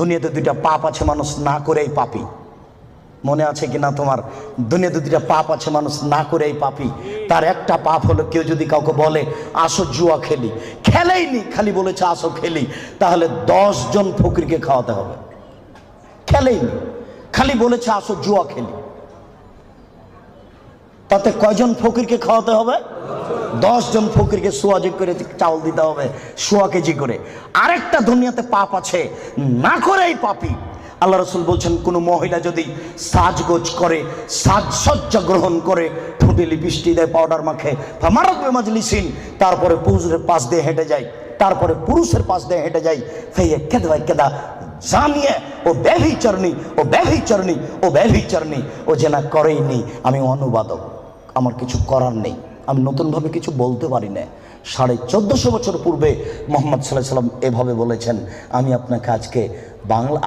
দুনিয়াতে দুইটা পাপ আছে মানুষ না করেই পাপী। মনে আছে কিনা তোমার? দুনিয়াতে দুইটা পাপ আছে মানুষ না করেই পাপী। তার একটা পাপ হলো, কেউ যদি কাউকে বলে আসো জুয়া খেলি, খেলেইনি, খালি বলেছে আসো খেলি, তাহলে 10 জন ফকিরকে খাওয়াতে হবে। খেলেইনি, খালি বলেছে আসো জুয়া খেলি, তাতে কয়জন ফকিরকে খাওয়াতে হবে? 10 জন ফকিরকে সোয়াজি করে চাউল দিতে হবে, 100 কেজি করে। আরেকটা দুনিয়াতে পাপ আছে না করেই পাপী। আল্লাহ রসুল বলছেন, কোনো মহিলা যদি সাজগোজ করে, সাজসজ্জা গ্রহণ করে, ঠোঁটে লিপস্টিক দেয়, পাউডার মাখে, ফামারাত বিমাজলিসিন, তারপরে পুরুষের পাশ দিয়ে হেঁটে যায়, তারপরে পুরুষের পাশ দিয়ে হেঁটে যায়, ফেয়ে কেদা কেদা জানিয়ে ও ব্যভিচারণী, ও ব্যভিচারণী, ও ব্যভিচারণী, ও জেনা করেইনি। আমি অনুবাদক, আমার কিছু করার নেই, আমি নতুনভাবে কিছু বলতে পারি না। 1450 বছর পূর্বে মোহাম্মদ সাল্লাল্লাহু আলাইহি ওয়াসাল্লাম এভাবে বলেছেন। আমি আপনাকে আজকে বাংলা